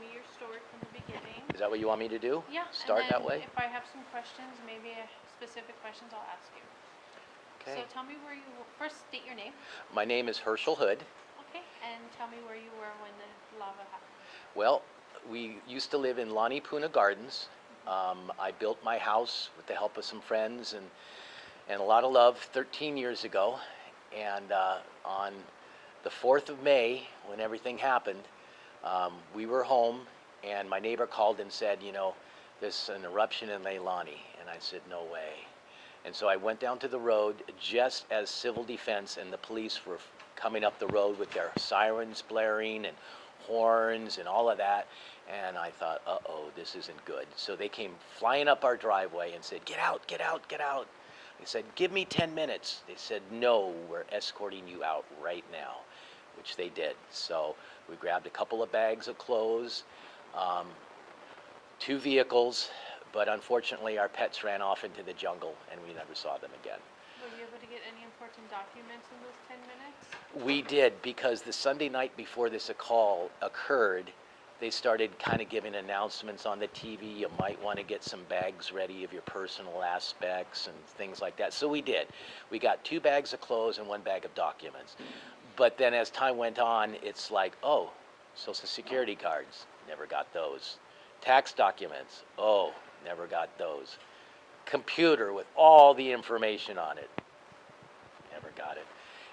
me your story from the beginning. Is that what you want me to do? Yeah. Start and then that way? if I have some questions, maybe specific questions, I'll ask you. Okay. So tell me where you first state your name. My name is Herschel Hood. Okay. And tell me where you were when the lava happened. Well, we used to live in Lani Puna Gardens. I built my house with the help of some friends and a lot of love 13 years ago. And on the 4th of May, when everything happened, we were home, and my neighbor called and said, you know, there's an eruption in Leilani. And I said, no way. And so I went down to the road just as civil defense and the police were coming up the road with their sirens blaring and horns and all of that. And I thought, uh-oh, this isn't good. So they came flying up our driveway and said, get out, get out, get out. They said, give me 10 minutes. They said, no, we're escorting you out right now, which they did. So we grabbed a couple of bags of clothes, 2 vehicles, but unfortunately our pets ran off into the jungle and we never saw them again. Were you able to get any important documents in those 10 minutes? We did, because the Sunday night before this call occurred, they started kind of giving announcements on the TV. You might want to get some bags ready of your personal aspects and things like that. So we did. We got 2 bags of clothes and 1 bag of documents. But then as time went on, it's like, oh, Social Security cards, never got those. Tax documents, oh, never got those. Computer with all the information on it, never got it.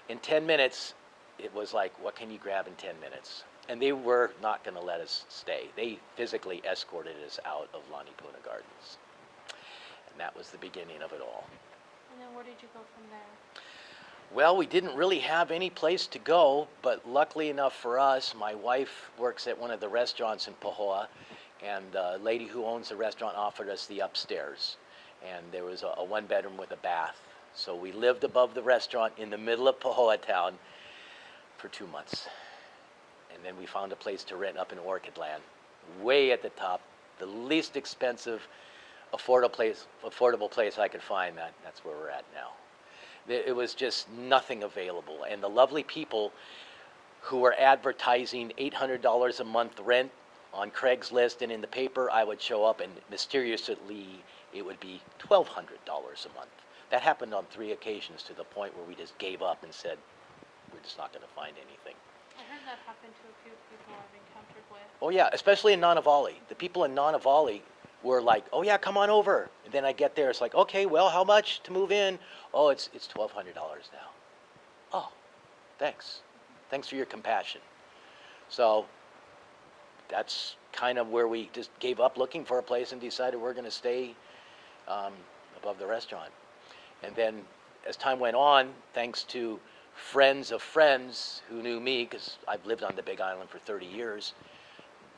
In 10 minutes, it was like, what can you grab in 10 minutes? And they were not going to let us stay. They physically escorted us out of Lani Puna Gardens. And that was the beginning of it all. And then where did you go from there? Well, we didn't really have any place to go, but luckily enough for us, my wife works at one of the restaurants in Pahoa, and the lady who owns the restaurant offered us the upstairs. And there was a 1-bedroom with a bath. So we lived above the restaurant in the middle of Pahoa town for 2 months. And then we found a place to rent up in Orchid Land, way at the top, the least expensive, affordable place I could find. That's where we're at now. It was just nothing available. And the lovely people who were advertising $800 a month rent on Craigslist and in the paper, I would show up and mysteriously it would be $1,200 a month. That happened on 3 occasions, to the point where we just gave up and said, we're just not going to find anything. I heard that happened to a few people I've encountered with. Oh yeah, especially in Nanavali. The people in Nanavali were like, oh yeah, come on over. And then I get there, it's like, okay, well, how much to move in? Oh, it's $1,200 now. Oh, thanks. Thanks for your compassion. So that's kind of where we just gave up looking for a place and decided we're going to stay above the restaurant. And then as time went on, thanks to friends of friends who knew me, because I've lived on the Big Island for 30 years,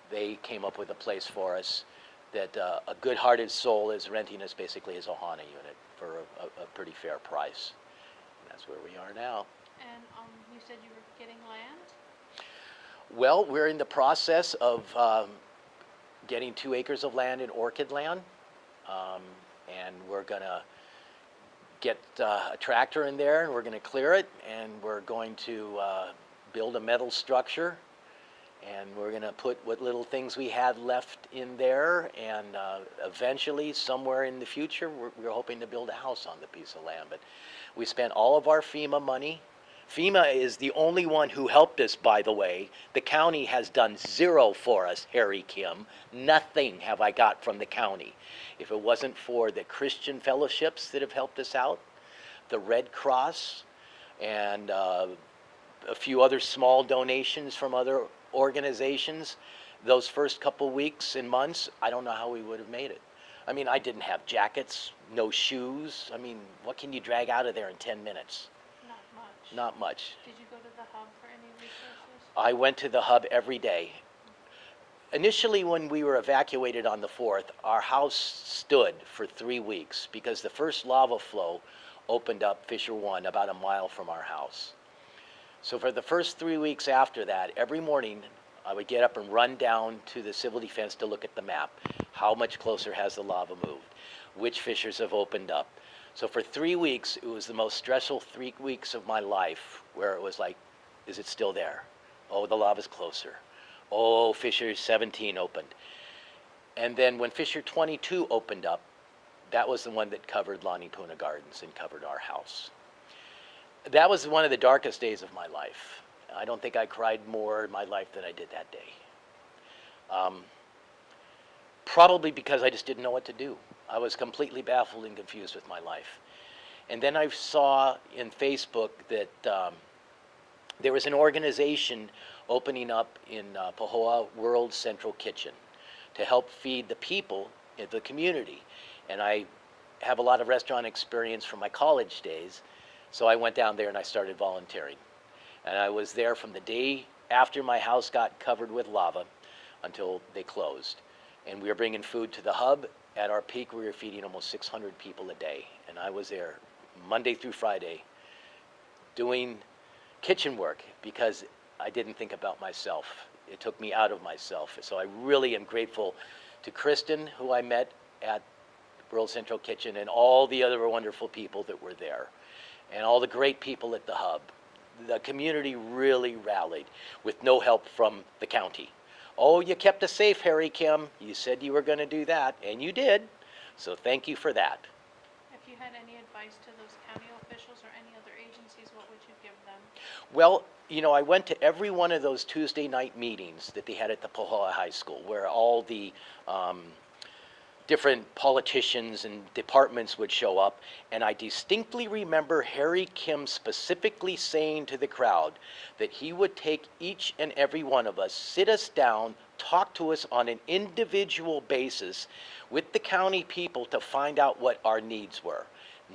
they came up with a place for us that a good-hearted soul is renting us basically as a Hana unit for a pretty fair price. And that's where we are now. And you said you were getting land? Well, we're in the process of getting 2 acres of land in Orchid Land, and we're going to get a tractor in there, and we're going to clear it, and we're going to build a metal structure, and we're going to put what little things we had left in there, and eventually, somewhere in the future, we're hoping to build a house on the piece of land. But we spent all of our FEMA money. FEMA is the only one who helped us, by the way. The county has done 0 for us, Harry Kim. Nothing have I got from the county. If it wasn't for the Christian fellowships that have helped us out, the Red Cross, and a few other small donations from other organizations, those first couple weeks and months, I don't know how we would have made it. I mean, I didn't have jackets, no shoes. I mean, what can you drag out of there in 10 minutes? Not much. Not much. Did you go to the hub for any resources? I went to the hub every day. Initially, when we were evacuated on the 4th, our house stood for 3 weeks because the first lava flow opened up Fissure 1 about a mile from our house. So for the first 3 weeks after that, every morning I would get up and run down to the civil defense to look at the map. How much closer has the lava moved? Which fissures have opened up? So for 3 weeks, it was the most stressful 3 weeks of my life, where it was like, is it still there? Oh, the lava's closer. Oh, Fisher 17 opened. And then when Fisher 22 opened up, that was the one that covered Lani Puna Gardens and covered our house. That was one of the darkest days of my life. I don't think I cried more in my life than I did that day. Probably because I just didn't know what to do. I was completely baffled and confused with my life. And then I saw in Facebook that there was an organization opening up in Pahoa, World Central Kitchen, to help feed the people in the community. And I have a lot of restaurant experience from my college days, so I went down there and I started volunteering. And I was there from the day after my house got covered with lava until they closed. And we were bringing food to the hub. At our peak, we were feeding almost 600 people a day. And I was there Monday through Friday doing kitchen work because I didn't think about myself. It took me out of myself. So I really am grateful to Kristen, who I met at World Central Kitchen, and all the other wonderful people that were there, and all the great people at the hub. The community really rallied with no help from the county. Oh, you kept us safe, Harry Kim. You said you were going to do that, and you did. So thank you for that. If you had any advice to those county officials or any other agencies, what would you give them? Well, you know, I went to every one of those Tuesday night meetings that they had at the Pahoa High School, where all the different politicians and departments would show up, and I distinctly remember Harry Kim specifically saying to the crowd that he would take each and every one of us, sit us down, talk to us on an individual basis with the county people to find out what our needs were.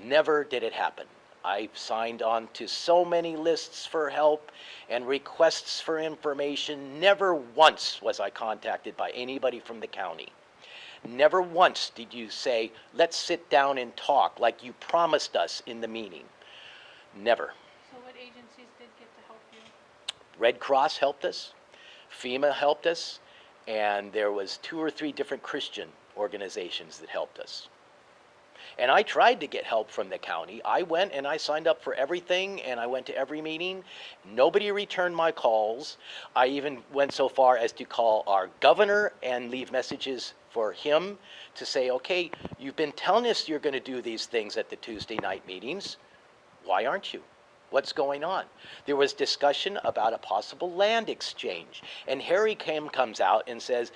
Never did it happen. I've signed on to so many lists for help and requests for information. Never once was I contacted by anybody from the county. Never once did you say, let's sit down and talk like you promised us in the meeting. Never. So what agencies did get to help you? Red Cross helped us, FEMA helped us, and there was 2 or 3 different Christian organizations that helped us. And I tried to get help from the county. I went and I signed up for everything, and I went to every meeting. Nobody returned my calls. I even went so far as to call our governor and leave messages for him to say, okay, you've been telling us you're going to do these things at the Tuesday night meetings. Why aren't you? What's going on? There was discussion about a possible land exchange. And Harry Kim comes out and says,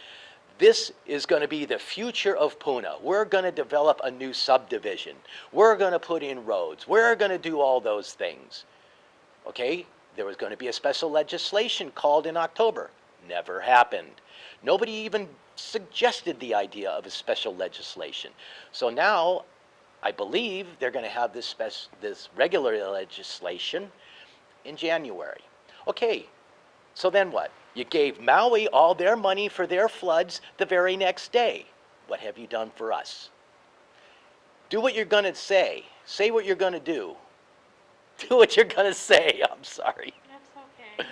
this is going to be the future of Puna. We're going to develop a new subdivision. We're going to put in roads. We're going to do all those things. Okay, there was going to be a special legislation called in October. Never happened. Nobody even suggested the idea of a special legislation. So now, I believe they're going to have this regular legislation in January. Okay, so then what? You gave Maui all their money for their floods the very next day. What have you done for us? Do what you're going to say. Say what you're going to do. Do what you're going to say. I'm sorry. That's okay.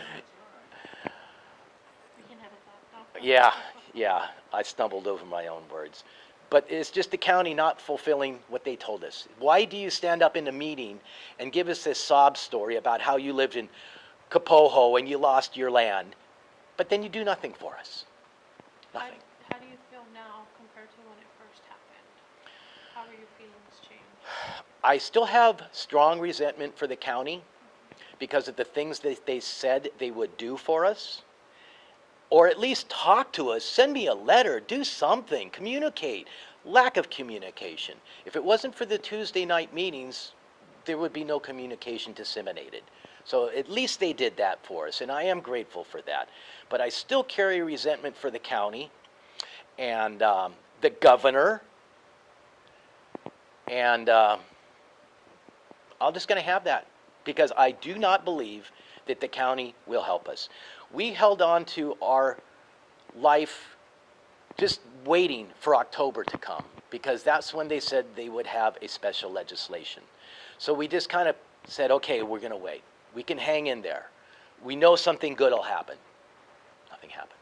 We can edit that. No. Yeah, I stumbled over my own words. But it's just the county not fulfilling what they told us. Why do you stand up in a meeting and give us this sob story about how you lived in Kapoho and you lost your land, but then you do nothing for us? Nothing. How do you feel now compared to when it first happened? How are your feelings changed? I still have strong resentment for the county because of the things that they said they would do for us. Or at least talk to us, send me a letter, do something, communicate. Lack of communication. If it wasn't for the Tuesday night meetings, there would be no communication disseminated. So at least they did that for us, and I am grateful for that. But I still carry resentment for the county and the governor, and I'm just going to have that because I do not believe that the county will help us. We held on to our life just waiting for October to come because that's when they said they would have a special legislation. So we just kind of said, okay, we're going to wait. We can hang in there. We know something good will happen. Nothing happened.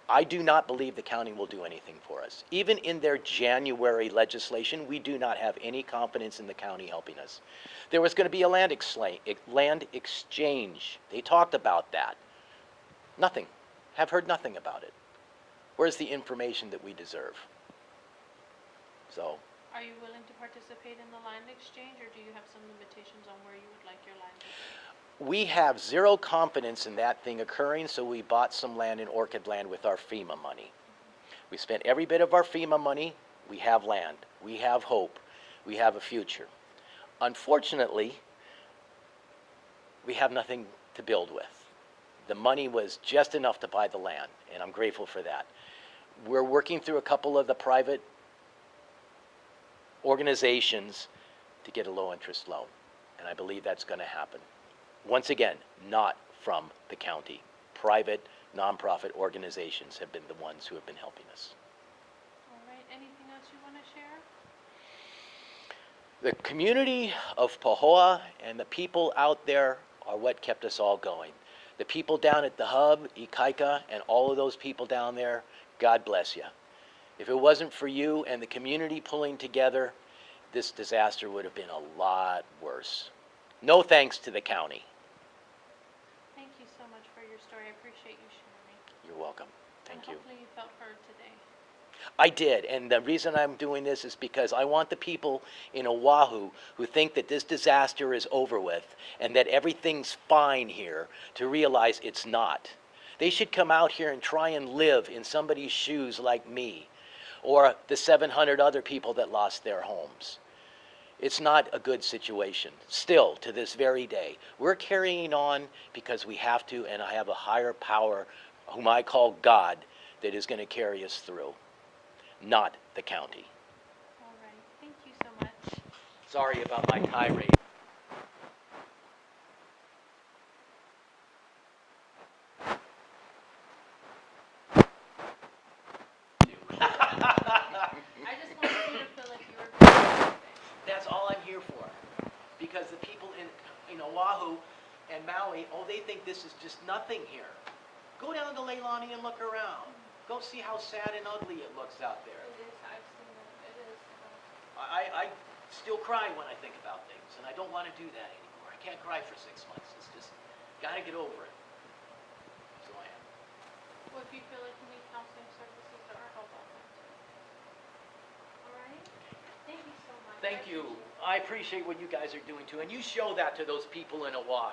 I do not believe the county will do anything for us. Even in their January legislation, we do not have any confidence in the county helping us. There was going to be a land exchange. They talked about that. Nothing have heard nothing about it. Where's the information that we deserve? So, Are you willing to participate in the land exchange, or do you have some limitations on where you would like your land to be? we have zero confidence in that thing occurring, so we bought some land in Orchid Land with our FEMA money. We spent every bit of our FEMA money. We have land. We have hope. We have a future. Unfortunately, we have nothing to build with. The money was just enough to buy the land, and I'm grateful for that. We're working through a couple of the private organizations to get a low-interest loan, and I believe that's going to happen. Once again, not from the county. Private, nonprofit organizations have been the ones who have been helping us. All right, anything else you want to share? The community of Pahoa and the people out there are what kept us all going. The people down at the hub, Ikaika, and all of those people down there, God bless you. If it wasn't for you and the community pulling together, this disaster would have been a lot worse. No thanks to the county. Thank you so much for your story. I appreciate you sharing. You're welcome. Thank you. Hopefully you felt heard today. I did, and the reason I'm doing this is because I want the people in Oahu who think that this disaster is over with and that everything's fine here to realize it's not. They should come out here and try and live in somebody's shoes like me or the 700 other people that lost their homes. It's not a good situation, still, to this very day. We're carrying on because we have to, and I have a higher power, whom I call God, that is going to carry us through, not the county. All right, thank you so much. Sorry about my tirade. I just wanted you to feel like you were being heard today. That's all I'm here for. Because the people in Oahu and Maui, oh, they think this is just nothing here. Go down to Leilani and look around. Go see how sad and ugly it looks out there. It is, I've seen it, it is. I still cry when I think about things, and I don't want to do that anymore. I can't cry for 6 months. It's just, gotta get over it. So I am. Well, if you feel like you need counseling services, there are help out there too. All right? Thank you so much. Thank you. I appreciate what you guys are doing too, and you show that to those people in Oahu.